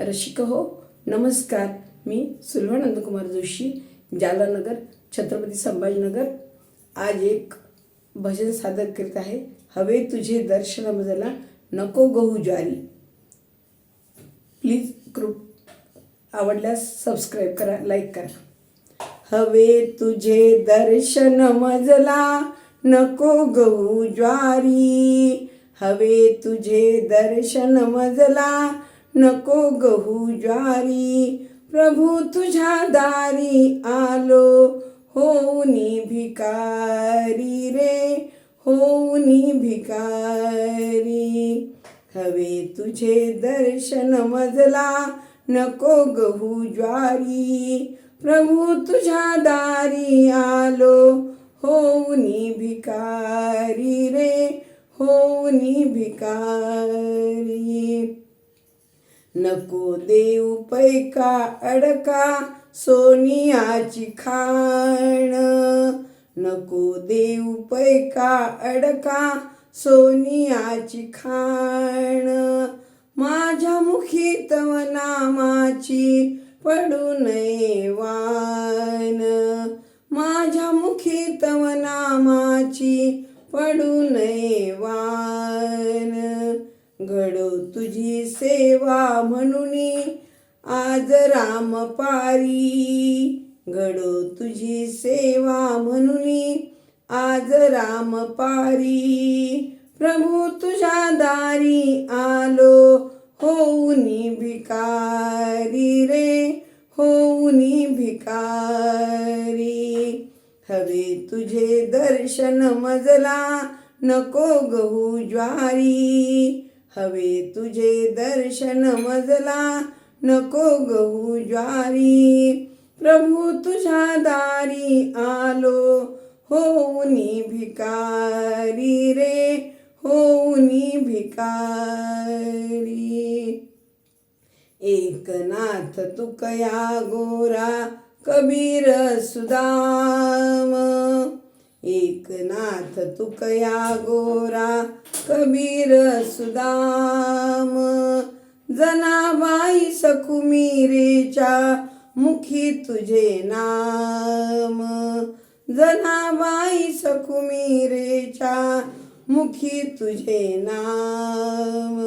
रसिक हो नमस्कार. मी सुलभा नंदकुमार जोशी, जालनगर, छत्रपती संभाजीनगर. आज एक भजन सादर करीत आहे. हवे तुझे दर्शन मजला, नको गहू ज्वारी. प्लीज आवडल्यास सबस्क्राईब करा, लाईक करा. हवे तुझे दर्शन मजला, नको गहू ज्वारी. हवे तुझे दर्शन मजला, नको गहू ज्वारी. प्रभू तुझ्या दारी आलो, होऊनी भिकारी रे, होऊनी भिकारी. हवे तुझे दर्शन मजला, नको गहू ज्वारी. प्रभू तुझ्या दारी आलो, होऊनी भिकारी रे, होऊनी भिकारी. नको देऊ पैका अडका, सोनियाची खाण. नको देऊ पैका अडका, सोनियाची खाण. माझ्या मुखी तव नामाची पडू नये वान. माझ्या मुखी तव नामाची पडू नये वान. घडो तुझी सेवा म्हणूनी आज राम पारी. घडो तुझी सेवा म्हणूनी आज राम पारी. प्रभू तुझ्या दारी आलो, होऊनी भिकारी रे, होऊनी भिकारी. हवे तुझे दर्शन मजला, नको गहू ज्वारी. हवे तुझे दर्शन मजला, नको गहू ज्वारी. प्रभू तुझ्या दारी आलो, होऊनी भिकारी रे, होऊनी भिकारी. एकनाथ तुकया गोरा, कबीर सुदाम. एकनाथ तुकया गोरा, कबीर सुदाम. जनाबाई सकुमीरेच्या मुखी तुझे नाम. जनाबाई सकुमीरेच्या मुखी तुझे नाम.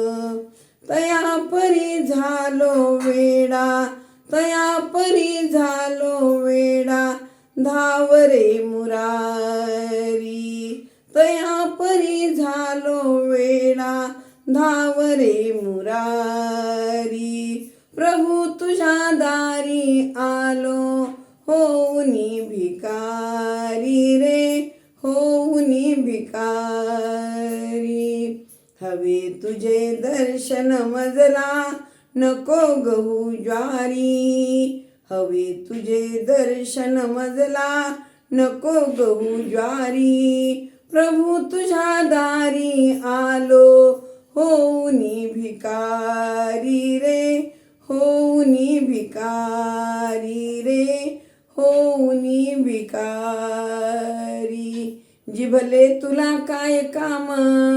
तया परी झालो वेडा, तया परी झालो वेडा, धावरे मुरारी. तया परी झालो वेडा, धावरे मुरारी. प्रभू तुझ्या दारी आलो, होऊनी भिकारी रे, होऊनी भिकारी. हवे तुझे दर्शन मजला, नको गहू ज्वारी. हवे तुझे दर्शन मजला, नको गहू ज्वारी. प्रभू तुझ्या दारी आलो, होऊनी भिकारी रे, होऊनी भिकारी रे, होऊनी भिकारी. जिभले तुला काय काम,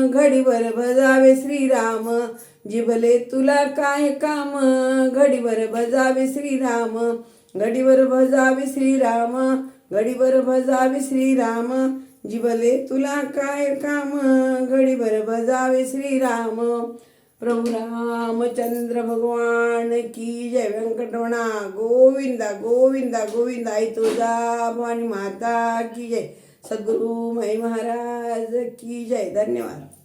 घडीवर भजावे श्रीराम. जिभले तुला काय काम, घडीवर भजावे श्रीराम. घडीवर भजावे श्रीराम, घडीवर भजावे श्रीराम. जिभले तुला काय काम, घडीवर भजावे श्रीराम. प्रभु रामचंद्र भगवान की जय. व्यंकटरमणा गोविंदा गोविंदा गोविंदा. आई तुळजा भवानी माता की जय. सद्गुरु मई महाराज की जय. धन्यवाद.